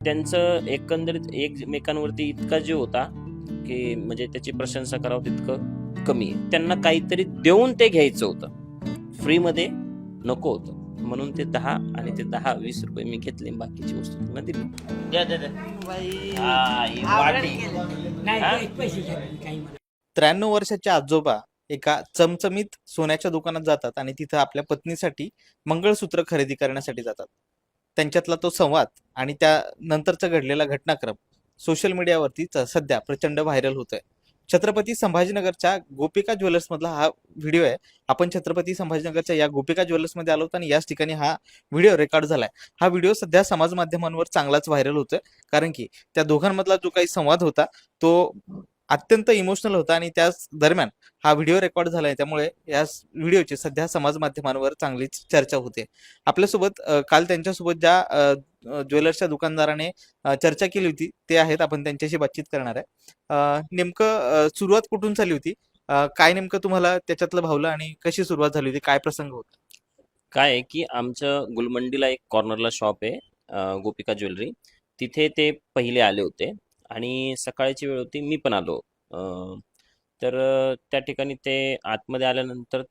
त्यांचं एकंदरीत एकमेकांवरती इतका जीव होता की म्हणजे त्याची प्रशंसा करावं तितकं कमी आहे. त्यांना काहीतरी देऊन ते घ्यायचं होतं, फ्रीमध्ये नको होतं. म्हणून ते 10 आणि ते 10-20 रुपये मी घेतले, बाकीची वस्तू त्यांना दिली. द्या द्या द्या. ही वाटी. हा? 93 वर्षाचे आजोबा एका चमचमीत सोन्याच्या दुकानात जातात आणि तिथं आपल्या पत्नीसाठी मंगळसूत्र खरेदी करण्यासाठी जातात. त्यांच्यातला तो संवाद आणि त्यानंतरचा घडलेला घटनाक्रम सोशल मीडियावरती सध्या प्रचंड व्हायरल होतोय. छत्रपती संभाजीनगरच्या गोपिका ज्वेलर्स मधला हा व्हिडिओ आहे. आपण छत्रपती संभाजीनगरच्या या गोपिका ज्वेलर्स मध्ये आलो आणि याच ठिकाणी हा व्हिडिओ रेकॉर्ड झालाय. हा व्हिडिओ सध्या समाज माध्यमांवर चांगलाच व्हायरल होतोय, कारण की त्या दोघांमधला जो काही संवाद होता तो अत्यंत इमोशनल होता आणि त्याच दरम्यान हा व्हिडिओ रेकॉर्ड झालाय. त्यामुळे या व्हिडिओची सध्या समाज माध्यमांवर चांगलीच चर्चा होते. आपल्यासोबत काल त्यांच्यासोबत ज्या ज्वेलर्सच्या दुकानदाराने चर्चा केली होती ते आहेत, आपण त्यांच्याशी बातचीत करणार आहे. नेमकं सुरुवात कुठून झाली होती, काय नेमकं तुम्हाला त्याच्यातलं भावलं आणि कशी सुरुवात झाली होती, काय प्रसंग होता? काय आहे की आमचं गुलमंडीला एक कॉर्नरला शॉप आहे, गोपिका ज्वेलरी. तिथे ते पहिले आले होते आणि सकाळची वेळ होती, मी पण आलो. तर त्या ठिकाणी ते आतमध्ये आल्यानंतर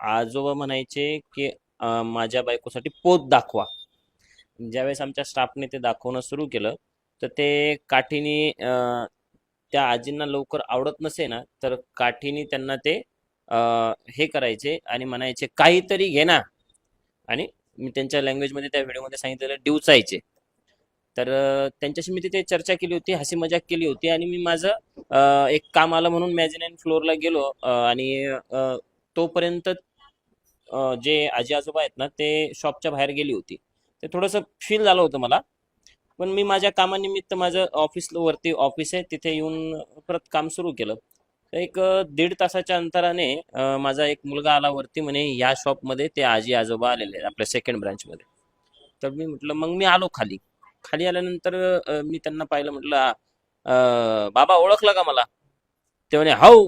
आजोबा म्हणायचे की माझ्या बायकोसाठी पोत दाखवा. ज्यावेळेस आमच्या स्टाफने ते दाखवणं सुरू केलं तर ते काठीने त्या आजींना लवकर आवडत नसे ना, तर काठीने त्यांना ते हे करायचे आणि म्हणायचे काहीतरी घे ना, आणि मी त्यांच्या लँग्वेजमध्ये त्या व्हिडिओमध्ये सांगितलेलं डिवचायचे. तर त्यांच्याशी मी तिथे चर्चा केली होती, हसी मजाक केली होती आणि मी माझं एक काम आलं म्हणून मॅझिनाईन फ्लोअरला गेलो आणि तोपर्यंत जे आजी आजोबा आहेत ना ते शॉपच्या बाहेर गेली होती. ते थोडंसं फील झालं होतं मला, पण मी माझ्या कामानिमित्त माझं वरती ऑफिस आहे तिथे येऊन परत काम सुरू केलं. तर एक 1.5 तासाच्या अंतराने माझा एक मुलगा आला वरती, म्हणे या शॉपमध्ये ते आजी आजोबा आलेले आहेत आपल्या सेकंड ब्रांचमध्ये. तर मी म्हटलं, मग मी आलो खाली. खाली आल्यानंतर मी त्यांना पाहिलं, म्हटलं बाबा ओळखलं का मला? ते म्हणे हाऊ.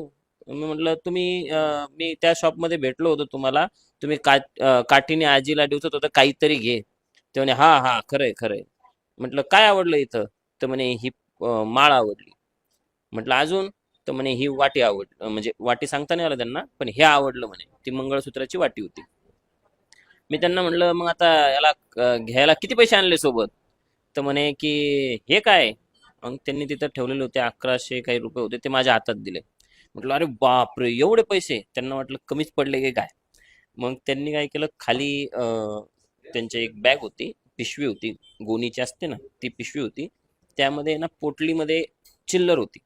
मी म्हटलं तुम्ही मी त्या शॉपमध्ये भेटलो होतो तुम्हाला, तुम्ही काठीने आजीला दिवसात होतं काहीतरी घे. ते म्हणे हा हा खरंय खरंय. म्हटलं काय आवडलं इथं? तर म्हणे ही माळ आवडली. म्हटलं अजून? तर म्हणे ही वाटी आवडली. म्हणजे वाटी सांगता नाही आलं त्यांना, पण हे आवडलं म्हणे. ती मंगळसूत्राची वाटी होती. मी त्यांना म्हटलं मग आता याला घ्यायला किती पैसे आणले सोबत? तर म्हणे की हे काय? मग त्यांनी तिथं ठेवलेले होते 1100 काही रुपये होते, ते माझ्या हातात दिले. म्हटलं अरे बापरे एवढे पैसे! त्यांना वाटलं कमीच पडले की काय. मग त्यांनी काय केलं, खाली त्यांची एक बॅग होती, पिशवी होती, गोणीची असते ना ती पिशवी होती. त्यामध्ये ना पोटलीमध्ये चिल्लर होती.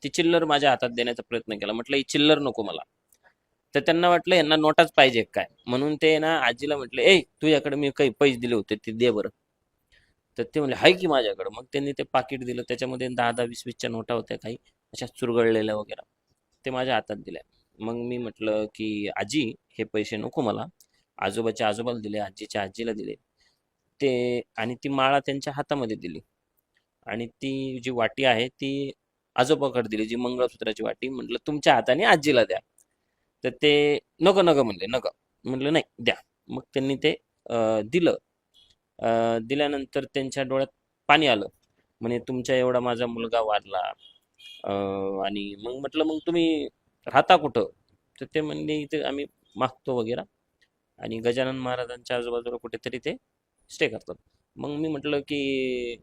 ती चिल्लर माझ्या हातात देण्याचा प्रयत्न केला. म्हटलं ही चिल्लर नको मला. तर त्यांना वाटलं यांना नोटाच पाहिजे काय, म्हणून ते ना आजीला म्हटले ए तुझ्याकडे मी काही पैसे दिले होते ते दे बरं. तर ते म्हणले हाय की माझ्याकडे. मग त्यांनी ते पाकिट दिलं, त्याच्यामध्ये 10-10, 20-20च्या नोटा होत्या, काही अशा चुरगळलेल्या वगैरे. ते माझ्या हातात दिल्या. मग मी म्हटलं की आजी हे पैसे नको मला. आजोबाच्या आजोबाला दिले, आजीच्या आजीला दिले ते, आणि ती माळा त्यांच्या हातामध्ये दिली आणि ती जी वाटी आहे ती आजोबाकडे दिली, जी मंगळसूत्राची वाटी. म्हटलं तुमच्या हाताने आजीला द्या. तर ते नको नको म्हणले, नको. म्हटलं नाही द्या. मग त्यांनी ते दिलं. दिल्यानंतर त्यांच्या डोळ्यात पाणी आलं. म्हणे तुमच्या एवढा माझा मुलगा वारला. आणि मग म्हटलं मग तुम्ही राहता कुठं? तर ते म्हणले इथे आम्ही मागतो वगैरे, आणि गजानन महाराजांच्या आजूबाजूला कुठेतरी ते स्टे करतात. मग मी म्हटलं की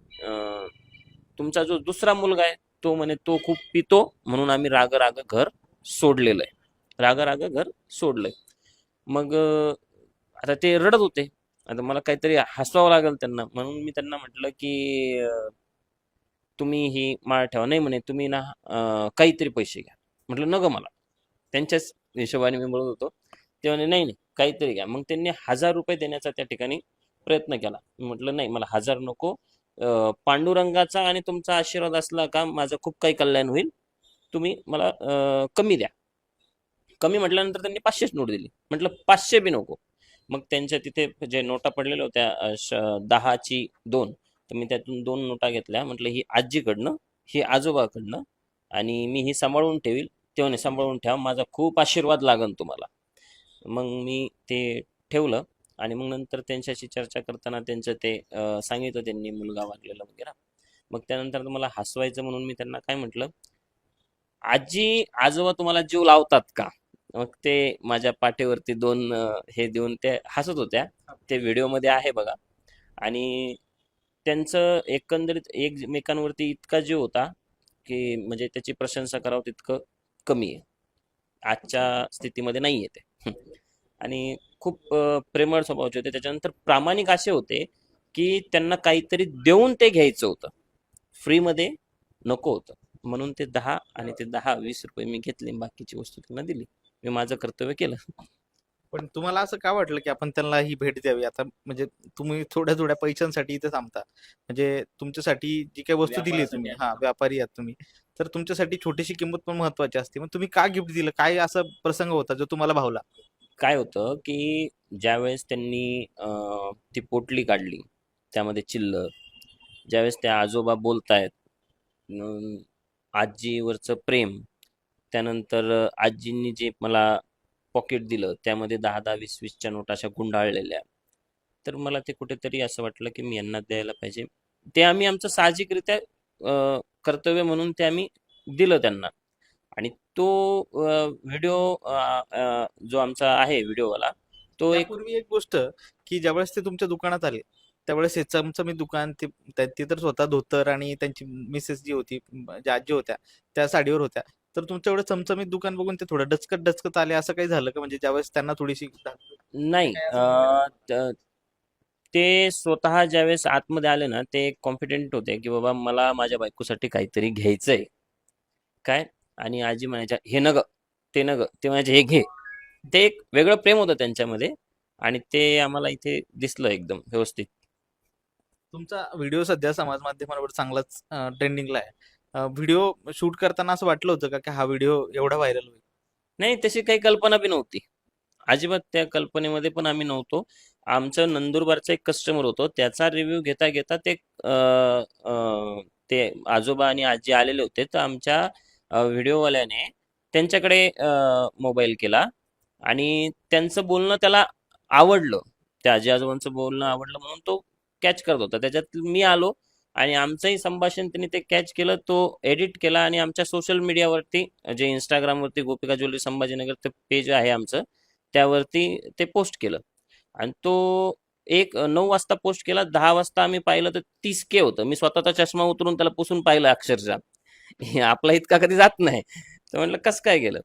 तुमचा जो दुसरा मुलगा आहे तो म्हणे तो खूप पितो, म्हणून आम्ही राग राग घर सोडलेलं आहे. राग राग घर सोडलंय. मग आता ते रडत होते. आता मला काहीतरी हसवावं लागेल त्यांना, म्हणून मी त्यांना म्हटलं की तुम्ही ही माळ ठेवा. नाही म्हणे तुम्ही ना काहीतरी पैसे घ्या. म्हटलं नको मला. त्यांच्याच हिशोबाने मी बोलत होतो. ते म्हणे नाही नाही काहीतरी घ्या. मग त्यांनी 1000 रुपये देण्याचा त्या ठिकाणी प्रयत्न केला. म्हटलं नाही मला 1000 नको. पांडुरंगाचा आणि तुमचा आशीर्वाद असला का माझं खूप काही कल्याण होईल. तुम्ही मला कमी द्या. कमी म्हटल्यानंतर त्यांनी 500च नोट दिली. म्हटलं 500 बी नको. मग त्यांच्या तिथे जे नोटा पडलेल्या होत्या 10ची 2, तर मी त्यातून 2 नोटा घेतल्या. म्हटलं ही आजीकडनं, ही आजोबाकडनं, आणि मी ही सांभाळून ठेवील. ते म्हणे सांभाळून ठेवा, माझा खूप आशीर्वाद लागन तुम्हाला. मग मी ते ठेवलं आणि मग नंतर त्यांच्याशी चर्चा करताना त्यांचं ते सांगितलं त्यांनी मुलगा वारलेला वगैरे. मग त्यानंतर मला हसवायचं म्हणून मी त्यांना काय म्हटलं, आजी आजोबा तुम्हाला जीव लावतात का? मग ते माझ्या पाठीवरती दोन हे देऊन ते हसत होत्या. ते व्हिडिओमध्ये आहे बघा. आणि त्यांचं एकंदरीत एकमेकांवरती इतका जीव होता की म्हणजे त्याची प्रशंसा करावं तितकं कमी आहे. आजच्या स्थितीमध्ये नाही आहे ते. आणि खूप प्रेमळ स्वभावाचे होते. त्याच्यानंतर प्रामाणिक असे होते की त्यांना काहीतरी देऊन ते घ्यायचं होतं, फ्रीमध्ये नको होतं. म्हणून ते 10 आणि ते 10-20 रुपये मी घेतले, बाकीची वस्तू त्यांना दिली. मी माझं कर्तव्य केलं. पण तुम्हाला असं का वाटलं की आपण त्यांना ही भेट द्यावी? आता म्हणजे तुम्ही थोड्या थोड्या पैशांसाठी इथे थांबता, म्हणजे तुमच्यासाठी जी काही वस्तू दिली व्यापारासाठी तुम्ही, आहे. हा व्यापारी आहात तुम्ही, तर तुमच्यासाठी छोटीशी किंमत पण महत्वाची असते. मग तुम्ही का गिफ्ट दिलं? काय असा प्रसंग होता जो तुम्हाला भावला? काय होतं की ज्यावेळेस त्यांनी ती पोटली काढली, त्यामध्ये चिल्लर, ज्यावेळेस त्या आजोबा बोलतायत, अं, आजीवरचं प्रेम, त्यानंतर आजींनी जे मला पॉकेट दिलं त्यामध्ये 10-10, 20-20च्या नोट अशा गुंडाळलेल्या, तर मला ते कुठेतरी असं वाटलं की मी यांना द्यायला पाहिजे. ते आम्ही आमचं साहजिकरित्या कर्तव्य म्हणून ते आम्ही दिलं त्यांना. आणि तो व्हिडिओ जो आमचा आहे व्हिडिओवाला, तो एक त्यापूर्वी एक गोष्ट, की ज्यावेळेस ते तुमच्या दुकानात आले, त्यावेळेस हे चमचमीत दुकान, ते तर स्वतः धोतर आणि त्यांची मिसेस जी होती, ज्या आजी होत्या, त्या साडीवर होत्या. तर तुमचं एवढं चमचमीत दुकान बघून ते थोडं डचकत डचकत आले, असं काही झालं का? म्हणजे ज्यावेळेस त्यांना थोडीशी नाही. काय असं moment ते स्वतः ज्यावेळेस आतमध्ये आले ना, ते कॉन्फिडेंट होते की बाबा मला माझ्या बायकोसाठी काहीतरी घ्यायचंय काय. आणि आजी म्हणायच्या हे नग, ते नग, ते म्हणायचे हे घे. ते एक वेगळं प्रेम होतं त्यांच्यामध्ये, आणि ते आम्हाला इथे दिसलं एकदम व्यवस्थित. तुमचा व्हिडिओ सध्या समाज माध्यमांवर चांगलाच ट्रेंडिंगला आहे. व्हिडिओ शूट करताना असं वाटलं होतं का की हा व्हिडिओ एवढा व्हायरल होईल? नाही, तशी काही कल्पना बी नव्हती. अजिबात त्या कल्पनेमध्ये पण आम्ही नव्हतो. आमचं नंदुरबारचं एक कस्टमर होतं, त्याचा रिव्ह्यू घेता घेता ते ते आजोबा आणि आजी आलेले होते, तर आमच्या व्हिडिओवाल्याने त्यांच्याकडे मोबाईल केला आणि त्यांचं बोलणं त्याला आवडलं. त्या आजी आजोबांचं बोलणं आवडलं म्हणून तो कॅच करत होता. त्याच्यात मी आलो आणि आमचंही संभाषण त्यांनी ते कॅच केलं, तो एडिट केला आणि आमच्या सोशल मीडियावरती, जे इंस्टाग्रामवरती गोपिका ज्वेलरी संभाजीनगर ते पेज आहे आमचं, त्यावरती ते पोस्ट केलं. आणि तो 9 वाजता पोस्ट केला. 10 वाजता आम्ही पाहिलं तर 30K होतं. मी स्वतःचा चष्मा उतरून त्याला पुसून पाहिलं अक्षरशः. आपला इतका कधी जात नाही. तर म्हटलं कसं काय गेलं.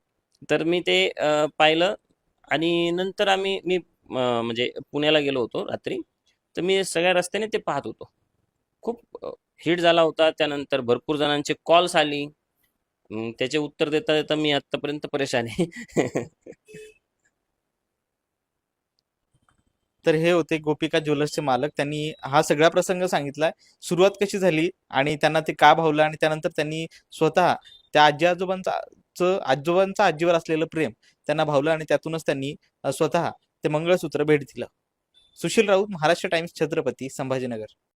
तर मी ते पाहिलं. आणि नंतर मी म्हणजे पुण्याला गेलो होतो रात्री. तर मी सगळ्या रस्त्याने ते पाहत होतो. खूप हिट झाला होता. त्यानंतर भरपूर जणांचे कॉल्स आली. त्याचे उत्तर देता देता मी आतापर्यंत परेशान आहे. तर हे होते गोपिका ज्वेलर्सचे मालक. त्यांनी हा सगळा प्रसंग सांगितलाय, सुरुवात कशी झाली आणि त्यांना ते का भावलं, आणि त्यानंतर त्यांनी स्वतः त्या आजोबांचं आजीवर असलेलं प्रेम त्यांना भावलं, आणि त्यातूनच त्यांनी स्वतः ते मंगळसूत्र भेट दिलं. सुशील राऊत, महाराष्ट्र टाइम्स, छत्रपती संभाजीनगर.